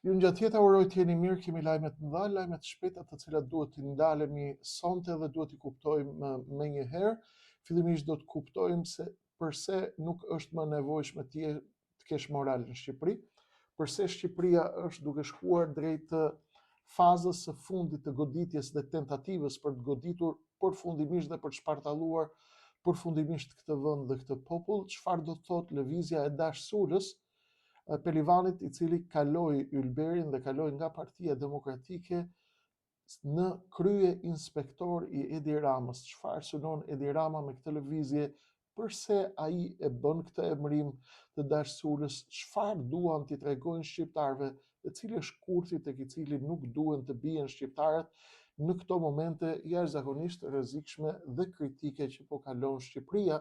Ju nga tjeta uroj të jeni mirë, kemi lajme të mëdha, lajme të shpejta të cilat duhet të ndalemi sonte dhe duhet i kuptojmë me një herë. Fillimisht do të kuptojmë se përse nuk është më nevojshme të kesh moral në Shqipëri, përse Shqipëria është duke shkuar drejt fazës së fundit të goditjes dhe tentativës për të goditur përfundimisht dhe për të shpartalluar përfundimisht këtë vend dhe këtë popull. Çfarë do të thotë lëvizja e Dash Sulës, Pelivanit, i cili kaloi Ylberin dhe kaloi nga Partia Demokratike në krye inspektor i Edi Ramës. Çfarë synon Edi Rama me këtë lëvizje? Përse ai e bën këtë emërim të Dash Sulës? Çfarë duan t'i tregojnë shqiptarëve, dhe cili është kurthi tek i cili nuk duhen të bien shqiptarët në këto momente jashtëzakonisht rrezikshme dhe kritike që po kalon Shqipëria.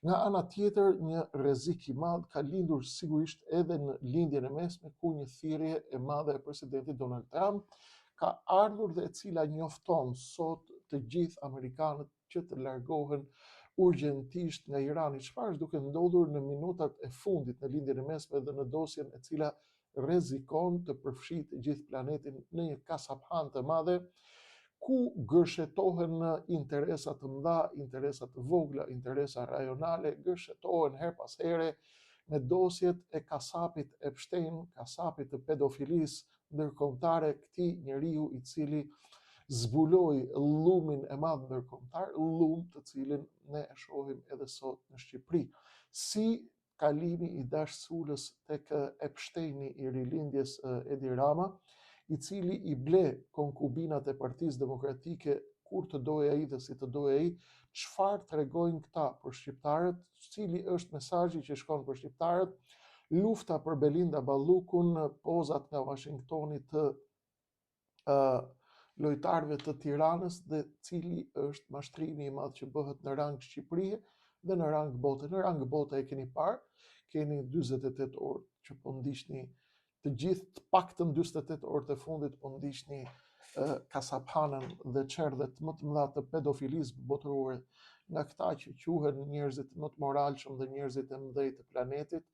Nga ana tjetër, një rrezik i madh ka lindur sigurisht edhe në lindjen e mesme, ku një thirrje e madhe e presidentit Donald Trump ka ardhur dhe e cila njofton sot të gjithë amerikanët që të largohen urgjentisht nga Irani. Çfarë është duke ndodhur në minutat e fundit në lindjen e mesme dhe në dosjen e cila rrezikon të përfshitë gjithë planetin në një kasaphan të madhe, ku gërshetohen interesa të mëdha, interesa të vogla, interesa rajonale, gërshetohen her pas here me dosjet e kasapit Epstein, kasapit të pedofilisë ndërkombëtare, këtij njeriu i cili zbuloi llumin e madh ndërkombëtar, llum të cilin ne e shohim edhe sot në Shqipëri. Si kalimi i Dash Sulës tek Epsteini i rilindjes Edi Rama, i cili i ble konkubinat e Partisë Demokratike kur të doje ai dhe si të doje ai. Çfarë tregojnë këta për shqiptarët? Cili është mesazhi që shkon për shqiptarët? Lufta për Belinda Ballukun, pozat nga Washingtoni të lojtarëve të Tiranës, dhe cili është mashtrimi i madh që bëhet në rang Shqipërie dhe në rang bote. Në rang bote e keni parë, keni 48 orë që po ndiqni të gjithë, të paktën 48 orët e fundit po ndiqni kasaphanën dhe çerdhet më të mëdha të pedofilisë botërore nga këta që quhen njerëzit më të moralshëm dhe njerëzit e mëdhej të planetit,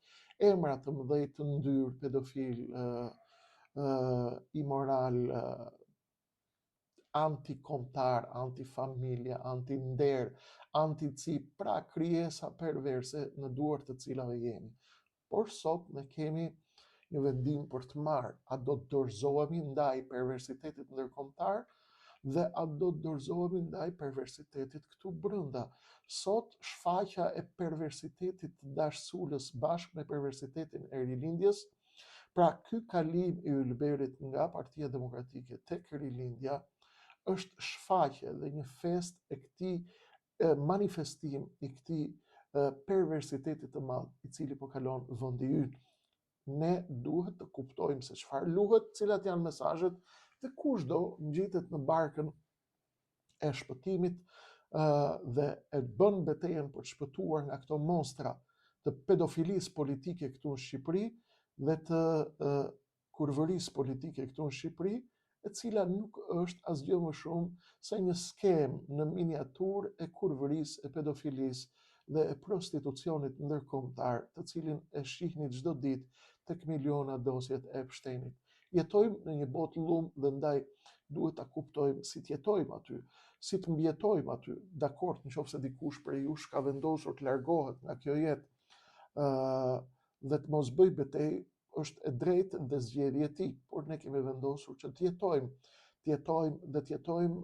emra të mëdhej të ndyrë, pedofil, imoral, antikombëtar, antifamilje, antinder, anticip, pra krijesa perverse në duart të cilave jemi. Por sot ne kemi një vendim për të marrë: a do të dorëzohemi ndaj perversitetit ndërkombëtar dhe a do të dorëzohemi ndaj perversitetit këtu brenda. Sot shfaqja e perversitetit të Dash Sulës bashkë me perversitetin e rilindjes, pra ky kalim i Ylberit nga Partia Demokratike tek rilindja, është shfaqje dhe një fest e këtij manifestim i këtij perversitetit të madh i cili po kalon vendi ynë. Ne duhet të kuptojmë se çfarë luhet, cilat janë mesazhet, dhe kushdo ngjitet në barkën e shpëtimit dhe e bën betejën për të shpëtuar nga këto monstra të pedofilisë politike këtu në Shqipëri dhe të kurvërisë politike këtu në Shqipëri, e cila nuk është asgjë më shumë se një skemë në miniaturë e kurvërisë, e pedofilisë dhe e prostitucionit ndërkombëtar, të cilin e shihni çdo ditë tek miliona dosjet e Epsteinit. Jetojmë në një botë lum dhe ndaj duhet ta kuptojmë si të jetojmë aty, si të mbjetojmë aty. Dakord, nëse dikush prej jush ka vendosur të largohet nga kjo jetë dhe të mos bëj betejë, është e drejtë dhe zgjedhja e tij, por ne kemi vendosur që të jetojmë dhe të jetojmë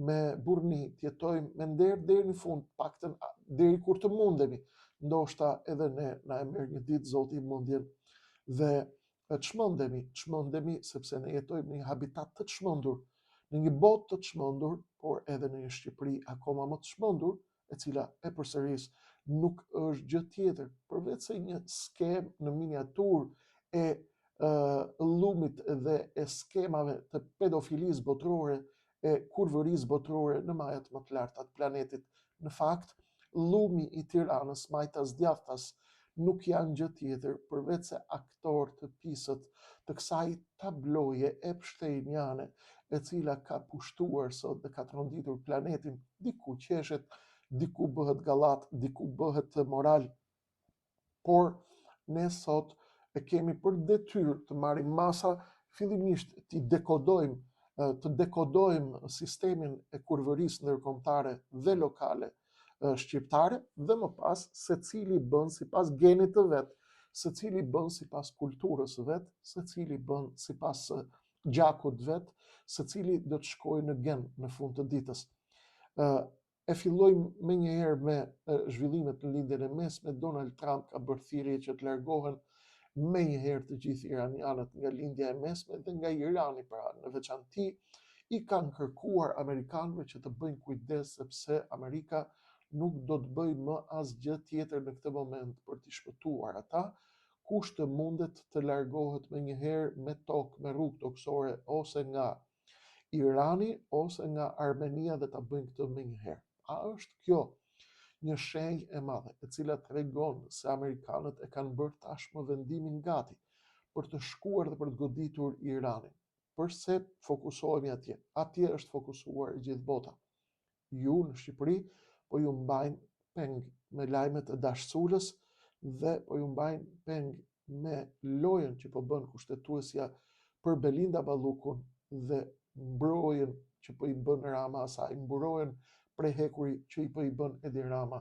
me burrni, të jetojmë me nder deri në fund, paktën deri kur të mundemi. Ndoshta edhe ne na e merr një ditë Zoti mundjen dhe çmendemi sepse ne jetojmë në një habitat të çmendur, në një botë të çmendur, por edhe në një Shqipëri akoma më të çmendur, e cila e përsëris nuk është gjë tjetër përveç se një skemë në miniaturë e llumit dhe e skemave të pedofilisë botërore, e kurvërisë botërore në majat më të larta të planetit. Në fakt, llumi i Tiranës, majtas djathtas, nuk janë gjë tjetër përveç se aktor të pisët të kësaj tabloje epsteiniane, e cila ka pushtuar sot dhe ka tronditur planetin. Diku qeshet, diku bëhet gallat, diku bëhet moral, por ne sot e kemi për detyrë të marrim masa, fillimisht të dekodojmë sistemin e kurvërisë ndërkombëtare dhe lokale shqiptare, dhe më pas secili bën sipas genit të vet, secili bën sipas kulturës së vet, secili bën sipas gjakut vet, secili do të shkojë në gen në fund të ditës. E fillojmë menjëherë me zhvillimet në lindjen e mesme. Donald Trump ka bërë thirrje që të largohen menjëherë të gjithë iranianët nga lindja e mesme dhe nga Irani, pra në veçanti i kanë kërkuar amerikanëve që të bëjnë kujdes, sepse Amerika nuk do të bëjë më asgjë tjetër në këtë moment për t'i shpëtuar ata. Kush të mundet të largohet menjëherë me tokë, me rrugë toksore, ose nga Irani ose nga Armenia, dhe ta bëjnë këtë menjëherë. A është kjo një shenjë e madhe e cila tregon se amerikanët e kanë bërë tashmë vendimin gati për të shkuar dhe për të goditur Iranin? Përse fokusohemi atje? Atje është fokusuar gjithë bota. Ju në Shqipëri po ju mbajnë peng me lajmet e dashsulës dhe po ju mbajnë peng me lojën që po bën kushtetuesja për Belinda Ballukun dhe mbrojën që po i bën Rama asaj, mbrojën prehekuri që i po i bën Edi Rama,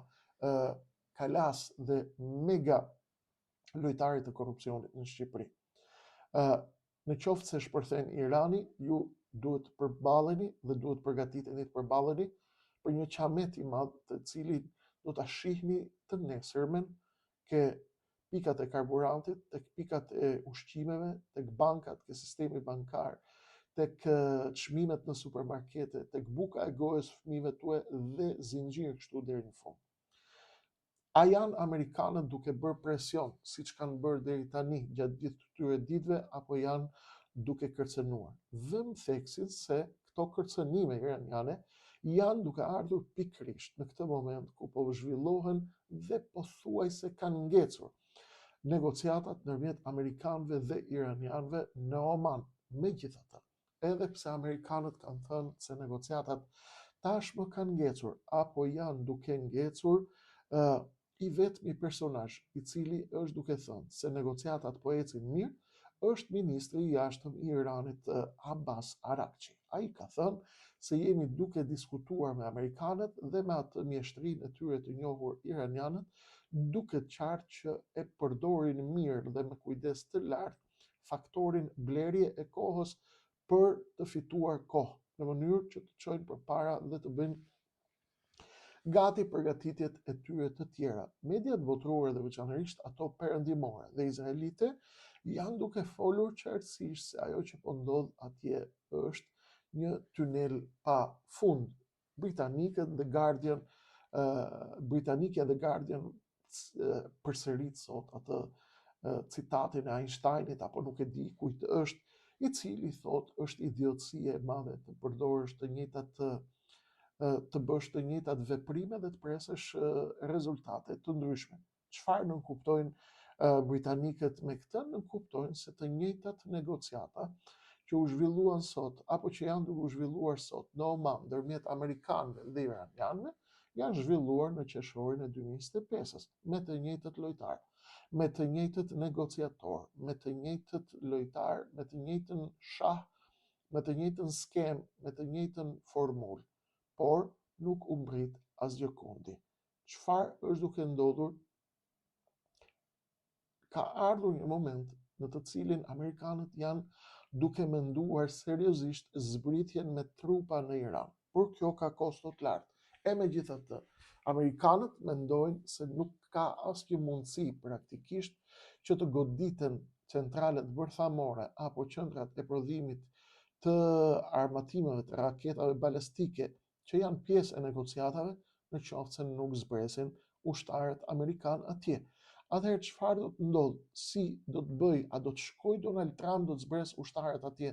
kalas dhe mega lojtarit të korrupsionit në Shqipëri. Në qoftë se shpërthen Irani, ju duhet të përballeni dhe duhet të përgatiteni të përballeni për një qamet i madh, të cilin do ta shihni të nesërmen ke pikat e karburantit, tek pikat e ushqimeve, tek bankat, ke sistemi bankar, tek çmimet në supermarkete, tek buka e gojës fëmijëve tuaj dhe zinxhir kështu deri në fund. A janë amerikanët duke bërë presion, siç kanë bërë deri tani gjatë gjithë këtyre ditëve, apo janë duke kërcënuar? Vëm theksin se këto kërcënime iraniane janë duke ardhur pikërisht në këtë moment ku po zhvillohen dhe pothuajse kanë ngecur negociatat ndërmjet amerikanëve dhe iranianëve në Oman. Megjithatë, edhe pse amerikanët kanë thënë se negociatat tashmë kanë ngecur apo janë duke ngecur, i vetmi personazh i cili është duke thënë se negociatat po ecin mirë është ministri i jashtëm i Iranit, Abbas Araghchi. Ai ka thënë se jemi duke diskutuar me amerikanët dhe me atë mjeshtrinë e tyre të njohur iranianët, duke qartë që e përdorin mirë dhe me kujdes të lartë faktorin blerje e kohës për të fituar kohë, në mënyrë që të çojnë përpara dhe të bëjnë gati përgatitjet e tyre të tjera. Mediat botërore dhe veçanërisht ato perëndimore dhe izraelite janë duke folur qartësisht se ajo që po ndodh atje është një tunel pa fund. Britanikët dhe Guardian, Britanikja dhe Guardian përsërit sot atë citatin e Einsteinit, apo nuk e di kujt është, i cili thot është idiotësie e madhe të përdorësh të bësh të njëjtat veprime dhe të presësh rezultate të ndryshme. Çfarë nënkuptojnë britanikët me këtë? Nënkuptojnë se të njëjtat negociata që u zhvilluan sot apo që janë duke u zhvilluar sot në Oman ndërmjet amerikanëve dhe iranianëve janë zhvilluar në qershorin e 2025-s me të njëjtët lojtarë, me të njëjtët negociatorë, me të njëjtët lojtarë, me të njëjtën shah, me të njëjtën skem, me të njëjtën formulë, por nuk u mbrit asgjë kundi. Çfarë është duke ndodhur? Ka ardhur një moment në të cilin amerikanët janë duke menduar seriozisht zbritjen me trupa në Iran, por kjo ka kosto të lartë. E megjithatë, amerikanët mendojnë se nuk ka asnjë mundësi praktikisht që të goditen centralet bërthamore apo qendrat e prodhimit të armatimeve të raketave balistike që janë pjesë e negociatave, në qoftë se nuk zbresin ushtarët amerikan atje. Atëherë çfarë do të ndodhë? Si do të bëj? A do të shkoj Donald Trump, do të zbres ushtarët atje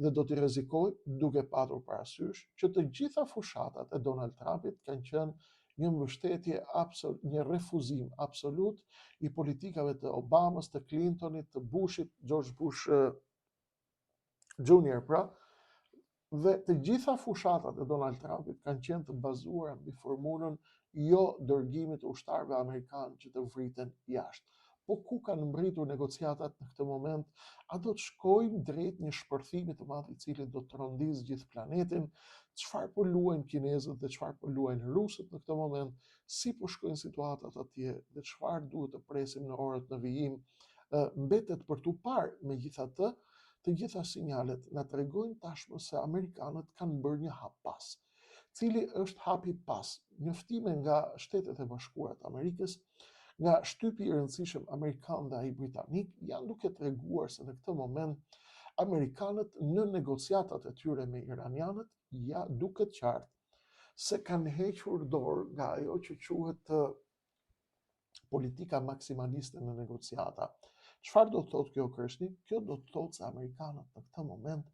dhe do të rrezikoj, duke patur parasysh që të gjitha fushatat e Donald Trumpit kanë qenë një mbështetje një refuzim absolut i politikave të Obamës, të Clintonit, të Bushit, George Bush Jr. pra, dhe të gjitha fushatat e Donald Trumpit kanë qenë të bazuara mbi formulën jo dërgimit të ushtarëve amerikanë që të vriten jashtë, po ku kanë mbritur negociatat në këtë moment? A do të shkojmë drejt një shpërthimi të madh i cili do të rondizë gjithë planetin? Çfarë po luajnë kinezët dhe çfarë po luajnë rusët në këtë moment? Si po shkojnë situatat atje dhe çfarë duhet të presim në orët në vijim? Mbetet për tu parë. Megjithatë, të gjitha sinjalet na tregojnë tashmë se amerikanët kanë bërë një hap pas. Cili është hapi pas? Njoftime nga Shtetet e Bashkuara të Amerikës, nga shtypi i rëndësishëm amerikan dhe ai britanik, janë duke treguar se në këtë moment amerikanët në negociatat e tyre me iranianët ja duket qartë se kanë hequr dorë nga ajo që quhet politika maksimaliste në negociata. Çfarë do të thotë kjo, Krishti? Kjo do të thotë se amerikanët në këtë moment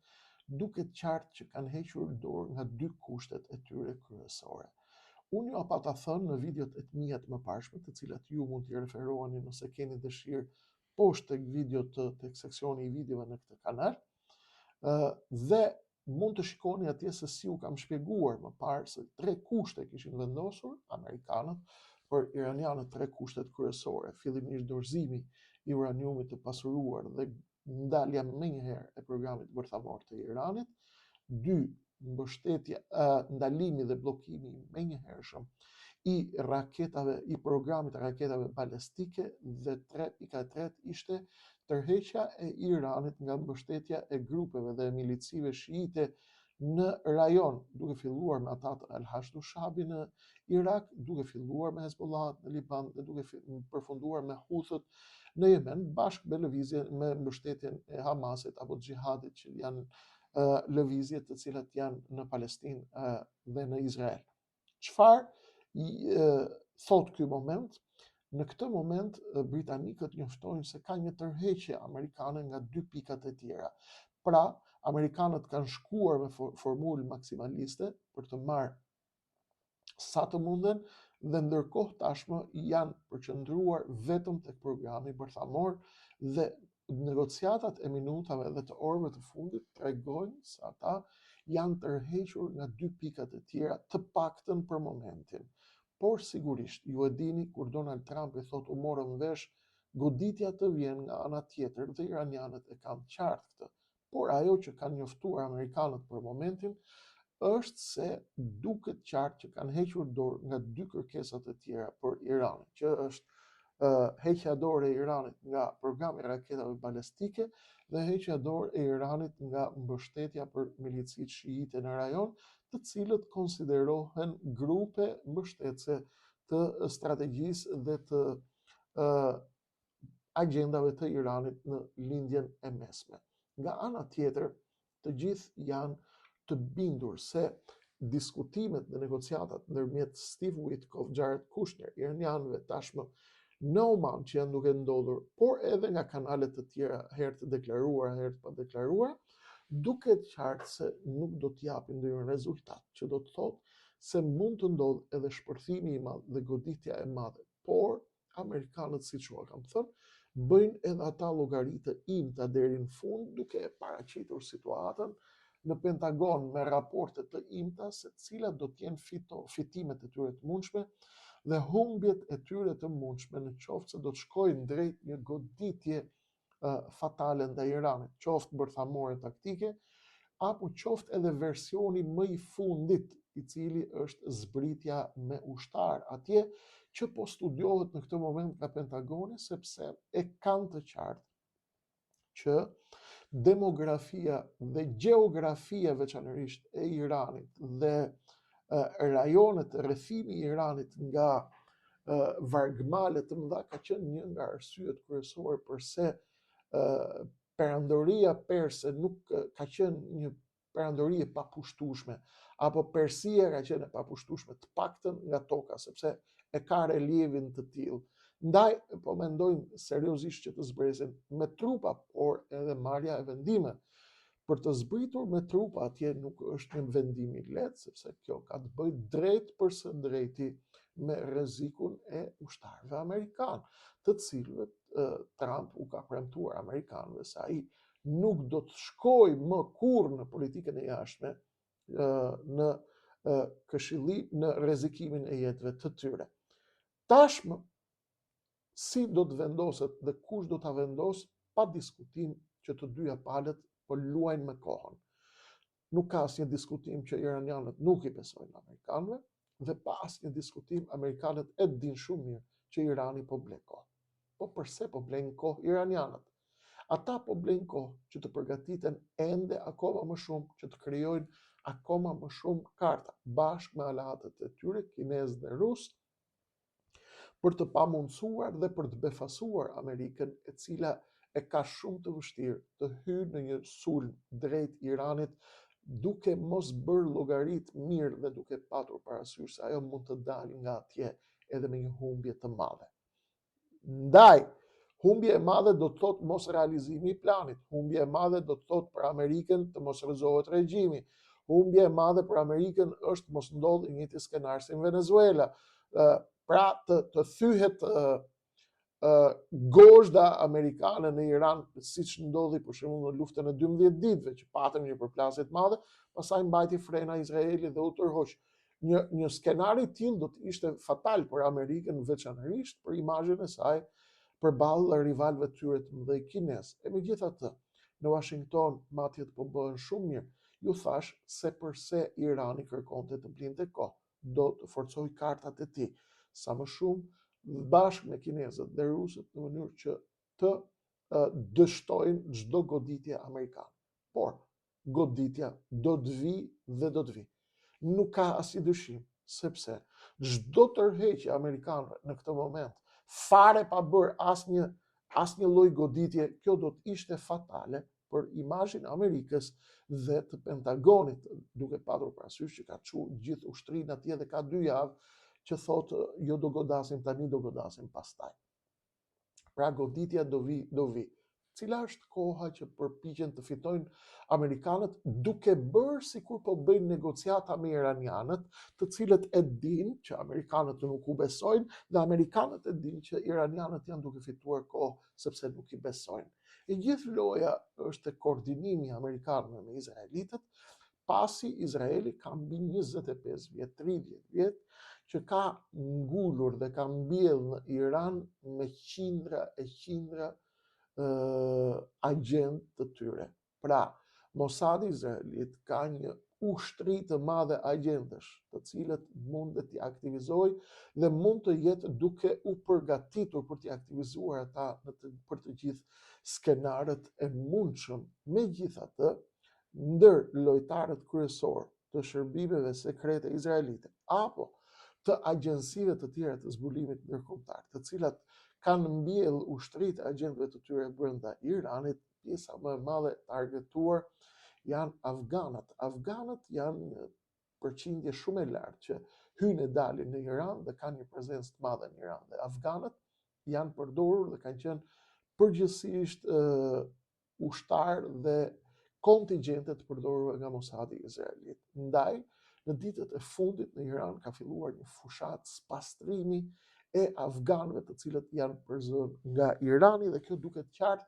duket qartë që kanë hequr dorë nga dy kushtet e tyre kryesore. Unë ju pata thënë në videot e të mia të mëparshme, të cilat ju mund t'i referoheni nëse keni dëshirë poshtë tek videot tek seksioni i videove në këtë kanal, dhe mund të shikoni atje se si u kam shpjeguar më parë se 3 kushte kishin vendosur amerikanët për iranianët, 3 kushtet kryesore, fillimisht dorëzimi i uraniumit të pasuruar dhe ndalja menjëherë e programit bërthamor të Iranit, 2 mbështetja, ndalimi dhe bllokimi menjëhershëm i raketave, i programit të raketave balestike, dhe 3.3 ishte tërheqja e Iranit nga mbështetja e grupeve dhe milicive shiite në rajon, duke filluar me ata të Al-Hashdu Shabi në Irak, duke filluar me Hezbollah në Liban dhe duke përfunduar me Huthët në Yemen, bashkë me lëvizje me mbështetjen e Hamasit apo xhihadit, që janë lëvizje të cilat janë në Palestinë dhe në Izrael. Çfarë thot ky moment? Në këtë moment britanikët njoftojnë se ka një tërheqje amerikane nga 2 pikat e tjera. Pra, amerikanët kanë shkuar me formulë maksimaliste për të marrë sa të munden, dhe ndërkohë tashmë janë përqendruar vetëm tek programi bërthamor, dhe negociatat e minutave dhe të orëve të fundit tregojnë se ata janë tërhequr nga 2 pikat e tjera, të paktën për momentin. Por sigurisht, ju e dini, kur Donald Trump i thot u morëm vesh, goditja të vjen nga ana tjetër dhe iranianët e kanë qartë këtë. Por ajo që kanë njoftuar amerikanët për momentin është se duket qartë që kanë hequr dorë nga 2 kërkesat e tjera për Iranin, që është heqja dorë e Iranit nga programi i raketave balestike dhe heqja dorë e Iranit nga mbështetja për milicit shiite në rajon, të cilët konsiderohen grupe mbështetëse të strategjisë dhe të agjendave të Iranit në lindjen e mesme. Nga ana tjetër, të gjithë janë të bindur se diskutimet dhe negociatat ndërmjet Steve Witkoff, Jared Kushner, iranianëve tashmë në Oman që janë duke ndodhur, por edhe nga kanalet të tjera, herë të deklaruara, herë të padeklaruara, duket qartë se nuk do të japin ndonjë rezultat, që do të thotë se mund të ndodhë edhe shpërthimi i madh dhe goditja e madhe, por amerikanët, siç u kam thënë, bëjnë edhe ata llogaritë imta deri në fund, duke paraqitur situatën në Pentagon me raporte të imta se cilat do të jenë fitimet e tyre të mundshme dhe humbjet e tyre të mundshme, në qoftë se do të shkojnë drejt një goditje fatale ndaj Iranit, qoftë bërthamore taktike, apo qoftë edhe versioni më i fundit, i cili është zbritja me ushtar atje, që po studiohet në këtë moment nga Pentagoni, sepse e kanë të qartë që demografia dhe gjeografia veçanërisht e Iranit dhe rajonet rrethimi i Iranit nga vargmale të mëdha ka qenë një nga arsyet kryesore përse perandoria perse nuk ka qenë një perandori e papushtueshme, apo Persia ka qenë e papushtueshme, të paktën nga toka, sepse e ka relievin të tillë. Ndaj, po mendojnë seriozisht që të zbresin me trupa, por edhe marrja e vendime. Për të zbritur me trupa atje nuk është një vendim i lehtë, sepse kjo ka të bëjë drejt për së drejti me rrezikun e ushtarëve amerikanë, të cilëve Trump u ka premtuar amerikanëve se ai nuk do të shkojë më kurrë në politikën e jashtme, në këshillim, në rrezikimin e jetëve të tyre. Tashmë si do të vendoset dhe kush do ta vendos, pa diskutim që të dyja palët po luajnë me kohën. Nuk ka asnjë diskutim që iranianët nuk i besojnë amerikanëve dhe pa asnjë diskutim amerikanët e dinë shumë mirë që Irani po ble kohë. Po përse po blen kohë iranianët? Ata po blen kohë që të përgatiten ende akoma më shumë, që të krijojnë akoma më shumë karta bashkë me aleatët e tyre, kinezë dhe rusë, për të pamundsuar dhe për të befasuar Amerikën, e cila e ka shumë të vështirë të hyjë në një sulm drejt Iranit, duke mos bërë llogarit mirë dhe duke patur parasysh se ajo mund të dalë nga atje edhe me një humbje të madhe. Ndaj, humbje e madhe do të thotë mos realizimi i planit, humbje e madhe do të thotë për Amerikën të mos rrëzohet regjimi, humbje e madhe për Amerikën është mos ndodhë një njëjti skenar si në Venezuela, pra të thyhet gozhda amerikane në Iran, siç ndodhi për shembull në luftën e 12 ditëve, që patëm një përplasje të madhe, pastaj mbajti frena Izraeli dhe u tërhoq. Një skenar i tillë do të ishte fatal për Amerikën, veçanërisht për imazhin e saj përballë rivalëve të tyre të mëdhenj kinez. E megjithatë, në Washington matjet po bëhen shumë mirë. Ju thash se përse Irani kërkonte të blinte kohë, do të forcoj kartat e tij sa më shumë bashkë me kinezët dhe rusët në mënyrë që të dështojnë çdo goditje amerikane. Por goditja do të vi dhe do të vi. Nuk ka asnjë dyshim, sepse çdo tërheqje amerikane në këtë moment, fare pa bërë asnjë lloj goditje, kjo do të ishte fatale për imazhin e Amerikës dhe të Pentagonit, duke patur parasysh që ka çu gjithë ushtrinë atje dhe ka 2 javë që thotë jo do godasim tani, do godasim pastaj. Pra goditja do vi. Cila është koha që përpiqen të fitojnë amerikanët, duke bërë sikur po bëjnë negociata me iranianët, të cilët e dinë që amerikanët nuk u besojnë dhe amerikanët e dinë që iranianët janë duke fituar kohë sepse nuk i besojnë. E gjithë loja është e koordinimi amerikanëve me izraelitët, pasi Izraeli ka mbi 25 vjet, 30 vjet, që ka ngulur dhe ka mbjellë në Iran me qindra e qindra agent të tyre. Pra, Mossadi izraelit ka një ushtri të madhe agentësh, të cilët mundet t'i aktivizojë dhe mund të jetë duke u përgatitur për t'i aktivizuar ata për të gjithë skenarët e mundshëm. Megjithatë, ndër lojtarët kryesorë të shërbimeve sekrete izraelite apo të agjensive të tjera të zbulimit ndërkombëtar, të cilat kanë mbjellë ushtritë e agjentëve të tyre brenda Iranit, pjesa më e madhe targetuar janë afganët. Afganët janë një përqindje shumë e lartë që hyjnë e dalin në Iran dhe kanë një prezencë të madhe në Iran. Dhe afganët janë përdorur dhe kanë qenë përgjithsisht ushtarë dhe kontingjente të përdorura nga Mossadi izraelit. Ndaj, në ditët e fundit në Iran ka filluar një fushat spastrimi e afganëve të cilët janë përzënë nga Irani dhe kjo duket qartë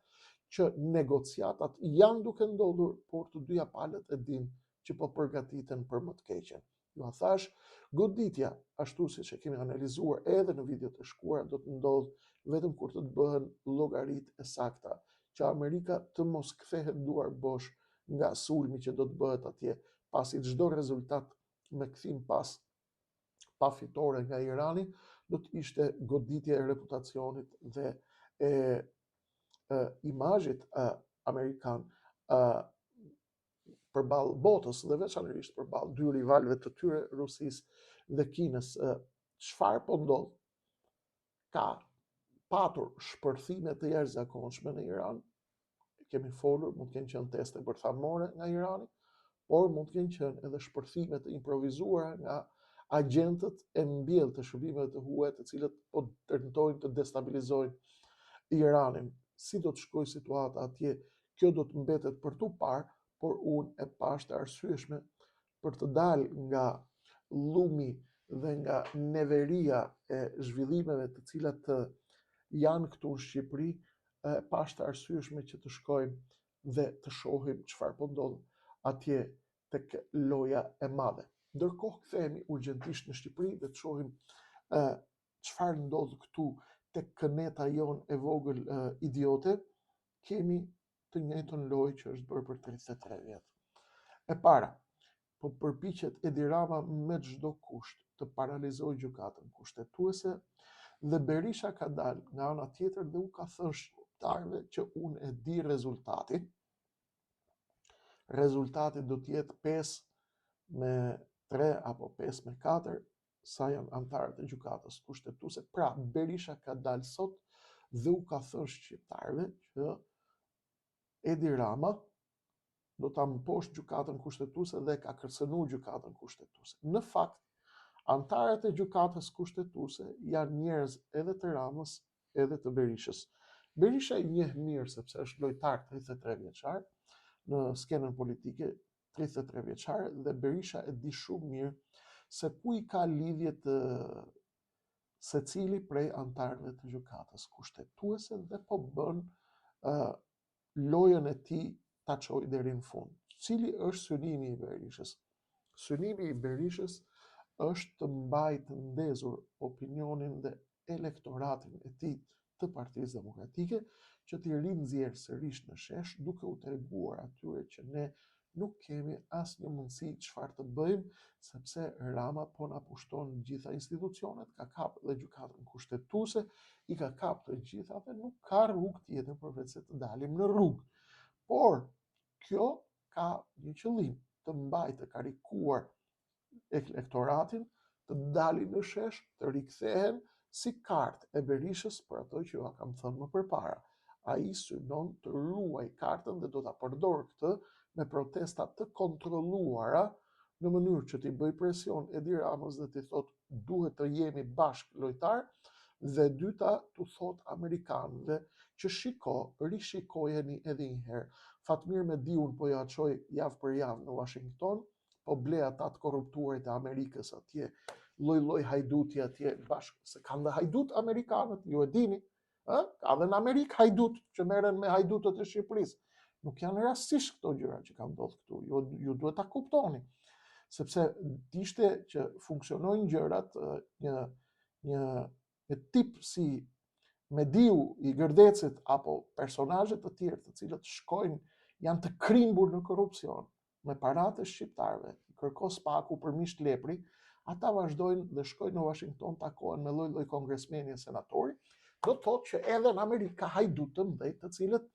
që negociatat janë duke ndodhur, por të dyja palët e dinë që po përgatiten për më të keqen. Ju thash, goditja, ashtu siç e kemi analizuar edhe në videot e shkuara, do të ndodhë vetëm kur të bëhen llogaritë e sakta, që Amerika të mos kthehet duar bosh nga sulmi që do të bëhet atje, pasi çdo rezultat me kthim pa fitore nga Irani, do të ishte goditje e reputacionit dhe imazhit amerikan përballë botës dhe veçanërisht përballë 2 rivalëve të tyre, Rusisë dhe Kinës. Çfarë po ndodh? Ka patur shpërthime të jashtëzakonshme në Iran. Kemi folur, mund të kenë qenë teste bërthamore nga Irani, por mund të kenë qenë edhe shpërthime të improvisuara nga agentët e mbjellë të shërbimeve të huaja, të cilët po tentojnë të destabilizojnë Iranin. Si do të shkojë situata atje, kjo do të mbetet për tu parë, por unë e pash të arsyeshme për të dalë nga llumi dhe nga neveria e zhvillimeve të cilat janë këtu në Shqipëri, pash të arsyeshme që të shkojmë dhe të shohim çfarë po ndodh atje tek loja e madhe. Ndërkohë kthehemi urgjentisht në Shqipëri dhe të shohim çfarë ndodh këtu tek këneta jon e vogël idiote, kemi të njëjtën lojë që është bërë për 33 vjet. E para, po përpiqet Edi Rama me çdo kusht të paralizojë gjykatën kushtetuese dhe Berisha ka dalë nga ana tjetër dhe u ka thënë shqiptarëve që unë e di rezultatin. Rezultati do të jetë 5-3 apo 5-4 sa janë antarët e gjykatës kushtetuese. Pra, Berisha ka dalë sot dhe u ka thënë shqiptarëve që Edi Rama do ta mposht gjykatën kushtetuese dhe ka kërcënuar gjykatën kushtetuese. Në fakt, antarët e gjykatës kushtetuese janë njerëz edhe të Ramës, edhe të Berishës. Berisha i njeh mirë sepse është lojtar 33 vjeçar në skenën politike, 33 vjeçar, dhe Berisha e di shumë mirë se ku i ka lidhjet secili prej antarëve të gjykatës kushtetuese dhe po bën lojën e tij ta çojë deri në fund. Cili është synimi i Berishës? Synimi i Berishës është të mbajë të ndezur opinionin dhe elektoratin e tij të Partisë Demokratike, që t'i rinxjerrë sërish në shesh, duke u treguar atyre që ne nuk kemi asnjë mundësi çfarë të bëjmë, sepse Rama po na pushton gjitha institucionet, ka kapë dhe gjykatën kushtetuese, i ka kapë të gjitha dhe nuk ka rrugë tjetër përveç se të dalim në rrugë. Por kjo ka një qëllim, të mbajë të karikuar elektoratin, të dalin në shesh, të rikthehen si kartë e Berishës për ato që ja kam thënë më përpara. Ai synon të ruaj kartën dhe do ta përdor këtë me protesta të kontrolluara në mënyrë që t'i bëj presion Edi Ramës dhe t'i thot duhet të jemi bashkë lojtar, dhe dyta t'u thot amerikanëve që rishikojeni edhe një herë. Fatmir Mediun po ja çoj javë për javë në Washington, po ble ata të korruptuarit e Amerikës atje, lloj hajduti atje bashkë, se kanë dhe hajdut amerikanët, ju e dini, ka dhe në Amerikë hajdut që merren me hajdutët e Shqipërisë. Nuk janë rastisht këto gjëra që kanë ndodhur këtu, ju duhet ta kuptoni, sepse ishte që funksionojnë gjërat, një tip si Mediu i Gërdecit apo personazhe të tjerë të cilët shkojnë janë të krimbur në korrupsion me paratë e shqiptarëve, kërkos paku për misht lepri, ata vazhdojnë dhe shkojnë në Washington, takohen me lloj kongresmeni e senatori, do të thotë që edhe në Amerikë ka hajdut të mëdhenj të cilët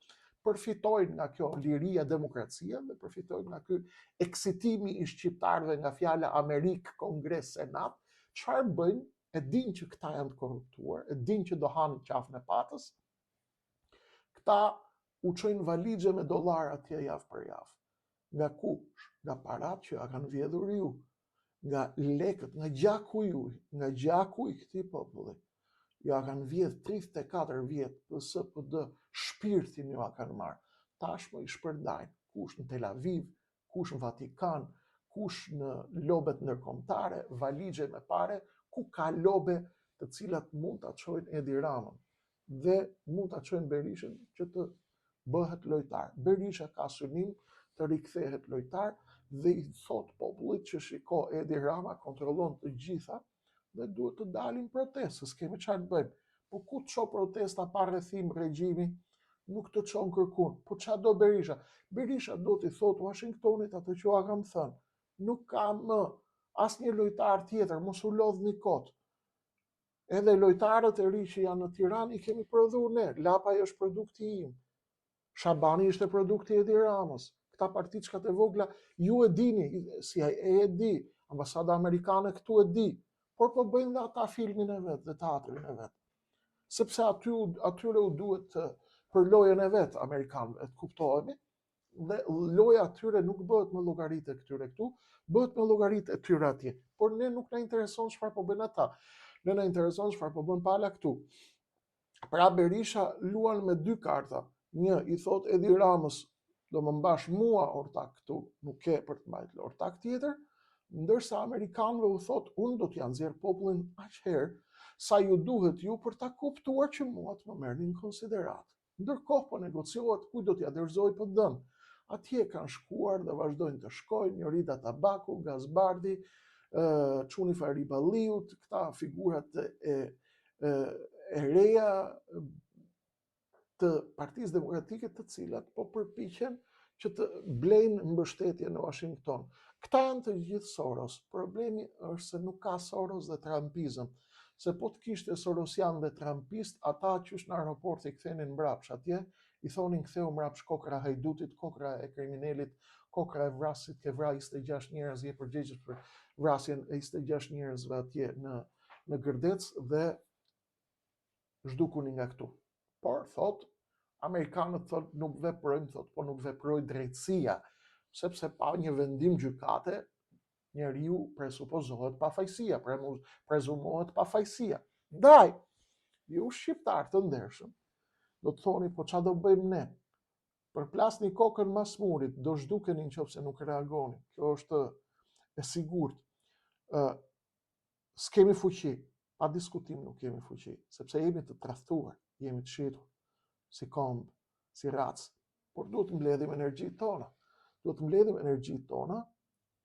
përfitojnë nga kjo liria demokracia dhe përfitojnë nga ky eksitimi i shqiptarëve nga fjala Amerikë, Kongres, Senat. Çfarë bëjnë? E din që këta janë të korruptuar, e din që do hanë qafën e patës, këta u çojnë valixhe me dollar atje javë për javë. Nga kush? Nga paratë që ja kanë vjedhur ju, nga lekët, nga gjaku juaj, nga gjaku i këtij populli. Ja kanë vjedh 34 vjet SPD, shpirtin ja kanë marrë. Tashmë i shpërndajnë, kush në Tel Aviv, kush në Vatikan, kush në lobet ndërkombëtare, valixhe me pare, ku ka lobe të cilat mund ta çojnë Edi Ramën dhe mund ta çojnë Berishën që të bëhet lojtar. Berisha ka synim të rikthehet lojtar dhe i thot popullit që shiko, Edi Rama kontrollon të gjitha dhe duhet të dalin protestë, s'kemi çfarë të bëjmë. Po ku të çon protesta pa rrethim regjimi, nuk të çon kërkun. Po ç'a do Berisha? Berisha do t'i thot Washingtonit atë që ja kam thënë. Nuk ka më asnjë lojtar tjetër, mos u lodhni kot. Edhe lojtarët e ri që janë në Tiranë i kemi prodhuar ne. Lapaj është produkti im. Shabani ishte produkti i Edi Ramës. Këta partiçkat e vogla ju e dini, CIA e di, ambasada amerikane këtu e di, por po bëjnë dhe ata filmin e vet dhe teatrin e vet. Sepse atyre u duhet për lojën e vet amerikanëve, të kuptohemi, dhe loja atyre nuk bëhet me llogaritë këtyre këtu, bëhet me llogaritë e tyre atje. Por ne nuk na intereson çfarë po bëjnë ata. Ne na intereson çfarë po bën pala këtu. Pra Berisha luan me dy karta. Një, i thot Edi Ramës, do më mbash mua ortak këtu, nuk ke për të mbajtur ortak tjetër, ndërsa amerikanëve u thot, unë do t'ja nxjerr popullin aq herë sa ju duhet ju për ta kuptuar që mua të më merrni në konsiderat. Ndërkohë po negociohet ku do t'ja dorëzoj PD-n. Atje kanë shkuar dhe vazhdojnë të shkojnë, Jorida Tabaku, Gazbardi, Çuni Fariballiut, këta figurat e reja të Partisë Demokratike, të cilat po përpiqen që të blejnë mbështetje në Washington. Këta janë të gjithë Soros. Problemi është se nuk ka Soros dhe Trumpizëm. Se po të kishte Sorosian dhe Trumpist, ata qysh në aeroport i kthenin mbrapsh atje, i thonin ktheu mbrapsh kokra hajdutit, kokra e kriminalit, kokra e vrasit, ke vra 26 njerëz, je përgjegjës për vrasjen e 26 njerëzve atje në Gërdec dhe zhdukuni nga këtu. Por, thot, Amerikanët thot nuk veprojnë, thot, po nuk veproj drejtësia, sepse pa një vendim gjykate, njeriu presupozohet pa fajësia, prezumohet pa fajësia. Ndaj, ju shqiptar të ndershëm, do të thoni, po qa do bëjmë ne? Përplasni kokën mas murit, do zhdukeni nëse nuk reagoni. Kjo është e sigurt. S'kemi fuqi, pa diskutim nuk kemi fuqi, sepse jemi të tradhtuar, jemi të shitur, si komb, si rac, por duhet të mbledhim energjitë tona. Duhet të mbledhim energjitë tona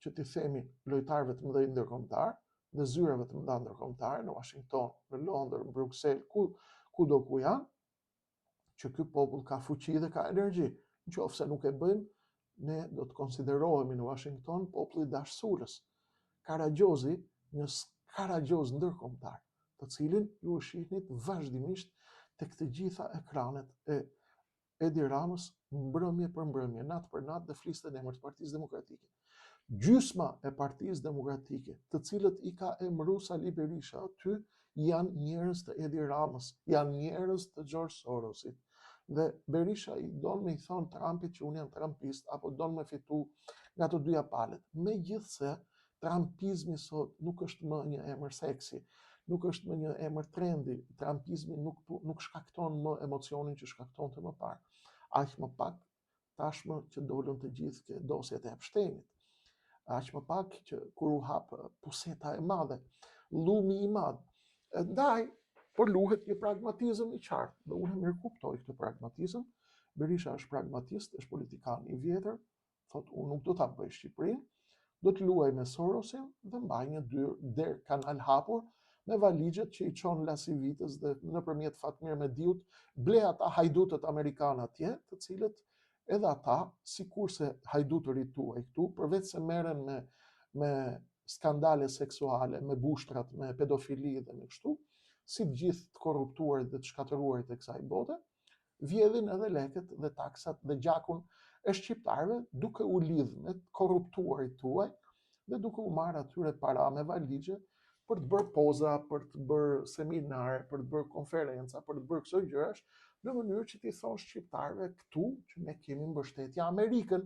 që t'i themi lojtarëve të mëdhenj ndërkombëtar dhe zyrave të mëdha ndërkombëtare në Washington, në Londër, në Bruxelles, kudo ku janë, që ky popull ka fuqi dhe ka energji. Nëse nuk e bëjmë, ne do të konsiderohemi në Washington populli dashurës. Karagjozi, një karagjoz ndërkombëtar, të cilin ju e shihnit vazhdimisht tek të gjitha ekranet e Edi Ramës, mbrëmje për mbrëmje, natë për natë, dhe fliste në emër të Partisë Demokratike. Gjysma e Partisë Demokratike, të cilët i ka emëruar Sali Berisha aty, janë njerëz të Edi Ramës, janë njerëz të George Sorosit. Dhe Berisha i don me i thonë Trumpit që unë jam trumpist, apo don me fitu nga të dyja palët. Megjithse, Trumpizmi sot nuk është më një emër seksi, nuk është më një emër trendi. Trumpizmi nuk shkakton më emocionin që shkaktonte më parë. Aq më pak tashmë që dolën të gjithë ke dosjet e Epsteinit. Aq më pak që kur u hap puseta e madhe, llumi i madh. Ndaj, por luhet një pragmatizëm i qartë, dhe unë mirë kuptoj këtë pragmatizëm. Berisha është pragmatist, është politikan i vjetër, thot unë nuk do ta bëj Shqipërinë, do të luaj me Sorosin dhe mbaj një derë kanal hapur me valigjet që i çon Lasivitës dhe nëpërmjet Fatmir Mediut ble ata hajdutët amerikanë atje, të cilët edhe ata, sikurse hajdutërit tuaj këtu, përveç se merren me skandale seksuale, me bushtrat, me pedofili dhe me kështu, si të gjithë të korruptuarit dhe të shkatëruarit e kësaj bote, vjedhin edhe leket dhe taksat dhe gjakun e shqiptarëve duke u lidh me korruptuarit tuaj dhe duke u marrë atyre para me valigje për të bërë poza, për të bërë seminare, për të bërë konferenca, për të bërë këto gjërash, në mënyrë që t'i thonë shqiptarëve këtu që ne kemi mbështetje Amerikën.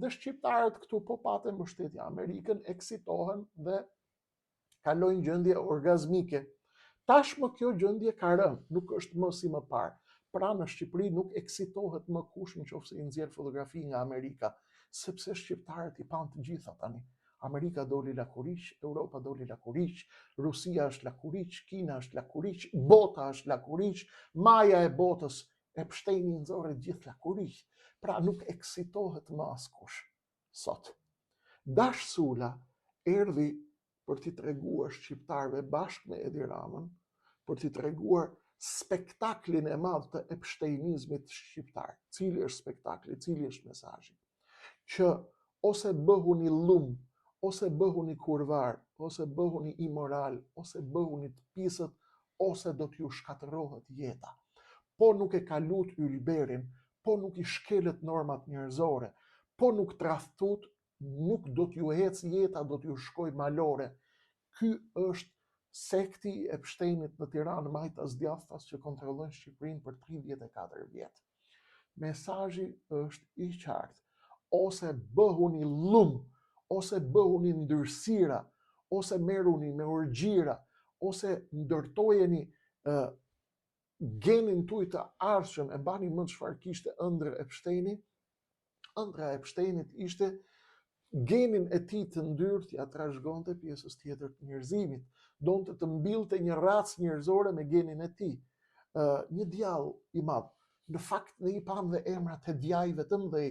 Dhe shqiptarët këtu po patën mbështetje Amerikën, eksitohen dhe kalojnë gjendje orgazmike. Tashmë kjo gjendje ka rënë, nuk është më si më parë. Pra në Shqipëri nuk eksitohet më kush nëse i nxjerr fotografi nga Amerika, sepse shqiptarët i pan të gjitha tani. Amerika doli lakuriq, Europa doli lakuriq, Rusia është lakuriq, Kina është lakuriq, bota është lakuriq, maja e botës, Epsteini nxorri gjithë lakuriq. Pra nuk eksitohet më askush sot. Dash Sula erdhi për t'i treguar shqiptarëve bashkë me Edi Ramën, për t'i treguar spektaklin e madh të epsteinizmit shqiptar. Cili është spektakli, cili është mesazhi? Që ose bëhuni llum, ose bëhuni kurvar, ose bëhuni imoral, ose bëhuni të pisët, ose do t'ju shkatërrohet jeta. Po nuk e kalut ylberin, po nuk i shkelet normat njerëzore, po nuk tradhtut, nuk do t'ju ec jeta, do t'ju shkoj malore. Ky është sekti i Epsteinit në Tiranë, majtas djathtas që kontrollojnë Shqipërinë për 34 vjet. Mesazhi është i qartë. Ose bëhuni llum, ose bëhuni ndërsira, ose merruni me orgjira, ose ndërtojeni genin tuaj të ardhshëm. E mbani mend çfarë kishte ëndër Epsteini? Ëndra e Epsteinit ishte genin e tij të ndyrë ja trashëgonte pjesës tjetër të njerëzimit. Donte të mbillte një racë njerëzore me genin e tij. Një djall i madh. Në fakt ne i pam dhe emrat e djajve të mëdhej,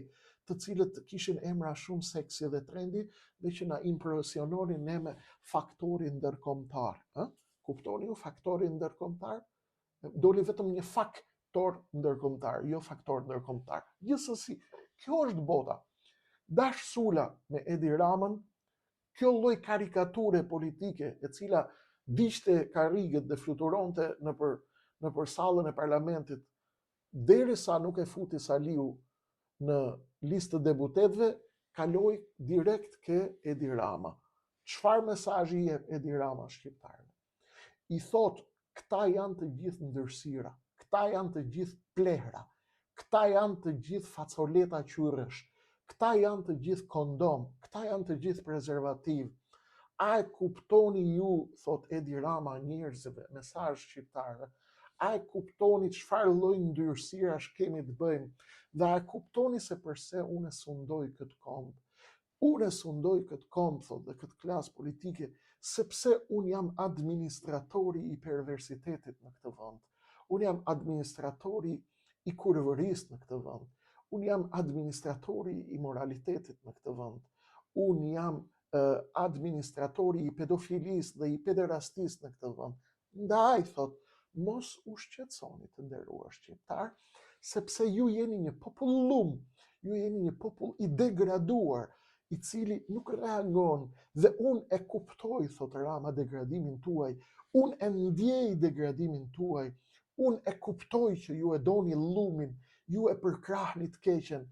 të cilët kishin emra shumë seksi dhe trendi dhe që na impresiononin ne me faktorin ndërkombëtar. Kuptoni ju faktorin ndërkombëtar? doli vetëm një faktor ndërkombëtar, jo faktor ndërkombëtar. Gjithsesi, kjo është bota. Dash Sula me Edi Ramën, kjo lloj karikature politike e cila diqte karriget dhe fluturonte nëpër sallën e parlamentit, derisa nuk e futi Saliu në listë të deputetëve, kaloi direkt ke Edi Rama. Çfarë mesazhi jep Edi Rama shqiptarëve? I thot, këta janë të gjithë ndërsira, këta janë të gjithë plehra, këta janë të gjithë facoleta qyrësh, këta janë të gjithë kondom, këta janë të gjithë prezervativ. A e kuptoni ju, thot Edi Rama njerëzve, mesazh shqiptarëve, a e kuptoni çfarë lloj ndërsirash kemi të bëjmë, dhe a e kuptoni se përse unë sundoj këtë komb? Unë sundoj këtë komb, thot, dhe këtë klasë politike, sepse unë jam administratori i perversitetit në këtë vend. Unë jam administratori i kurvërisë në këtë vend. Unë jam administratori i moralitetit në këtë vend. Unë jam administratori i pedofilisë dhe i pederastisë në këtë vend. Ndaj, thot, mos u shqetësoni të nderuar shqiptar, sepse ju jeni një popull lum, ju jeni një popull i degraduar, i cili nuk reagon, dhe unë e kuptoj, thot Rama, degradimin tuaj, unë e ndjej degradimin tuaj, unë e kuptoj që ju e doni lumin, ju e përkrahni të keqen,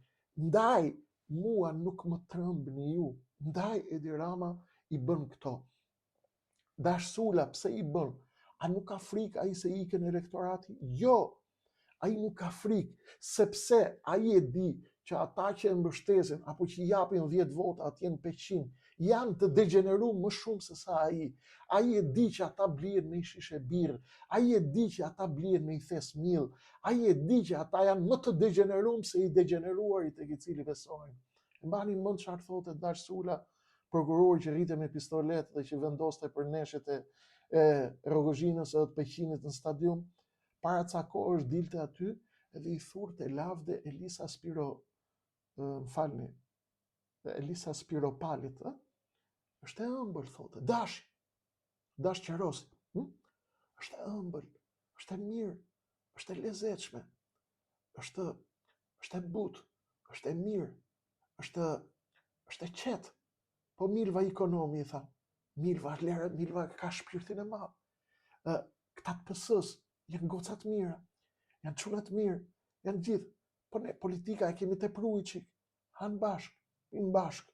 ndaj mua nuk më trembni ju, ndaj Edi Rama i bën këto. Dash Sula pse i bën? A nuk ka frikë ai se ikën elektorati? Jo, ai nuk ka frikë, sepse ai e di që ata që e mbështesin apo që japin 10 vota atje në Peqin janë të degeneruar më shumë se sa ai. Ai e di që ata blihen me shishe birr, ai e di që ata blihen me i thes mill, ai e di që ata janë më të degeneruar se i degeneruarit tek i cili besojnë. Mbani mend çfarë thotë Dash Sula, prokurori që rrite me pistolet dhe që vendoste për neshet e Rogozhinës edhe të Peqinit në stadium, para ca kohësh dilte aty edhe i thurte lavde Elisa Elisa Spiropalit, është e ëmbël, thote, Dash Qerosi, është e ëmbël, është e mirë, është e lezetshme, është e butë, është e mirë, është e qetë, po Milva Ikonomi, i tha, Milva ka shpirtin e madh. Këta të PS-s janë gocat mira, janë çunat mirë, janë gjithë, po ne politika e kemi tepruar çik. Han bashk, pinë bashk,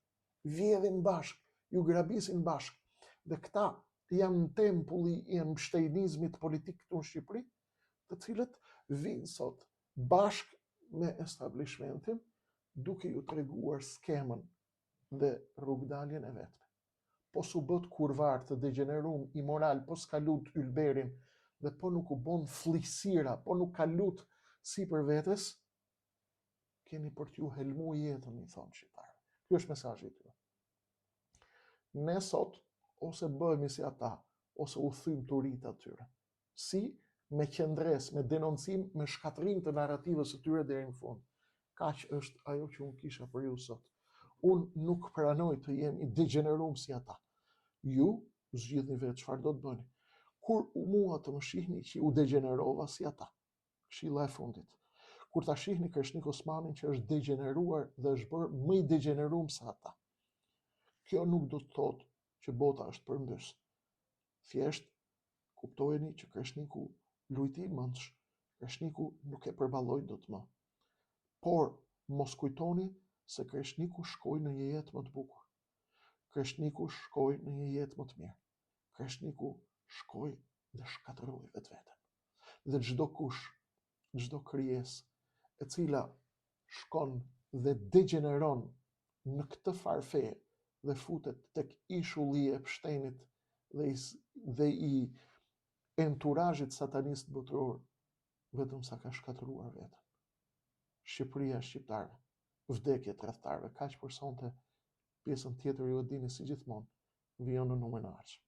vjedhin bashk, ju grabisin bashk. Dhe këta janë tempulli i mbështenizmit politik këtu në Shqipëri, të cilët vinë sot bashk me establishmentin, duke ju treguar skemën dhe rrugdaljen e vetme. Po s'u bët kurvar të degenerum i moral, po s'ka lut ylberin, dhe po nuk u bon flisira, po nuk ka lut si për vetes, keni për t'ju helmu jetën, i thonë shqiptarë. Kjo është mesazhi i tyre. Ne sot, ose bëhemi si ata, ose u thym turit atyre. Si me qendres, me denoncim, me shkatrim të narrativës së tyre deri në fund. Kaq është ajo që unë kisha për ju sot. Unë nuk pranoj të jem i degenerum si ata. Ju zgjidhni vetë çfarë do të bëni. Kur mua të më shihni që u degenerova si ata, këshilla e fundit. Kur ta shihni Kreshnik Osmanin që është degeneruar dhe është bërë më i degeneruar se ata, kjo nuk do të thotë që bota është përmbys. Thjesht kuptojeni që Kreshniku lujti i mëndsh, Kreshniku nuk e përballoi dot më. Por mos kujtoni se Kreshniku shkoi në një jetë më të bukur. Kreshniku shkoi në një jetë më të mirë. Kreshniku shkoi dhe shkatërroi vetveten. Dhe çdo kush, çdo krijesë e cila shkon dhe degeneron në këtë farfe dhe futet tek ishulli e Pshtenit dhe i enturazhit satanist botëror, vetëm sa ka shkatëruar veten. Shqipëria e shqiptarëve, vdekje tradhtarëve, kaq për sonte. Pjesën tjetër ju e dini si gjithmonë, vijon në numër në ardhshëm.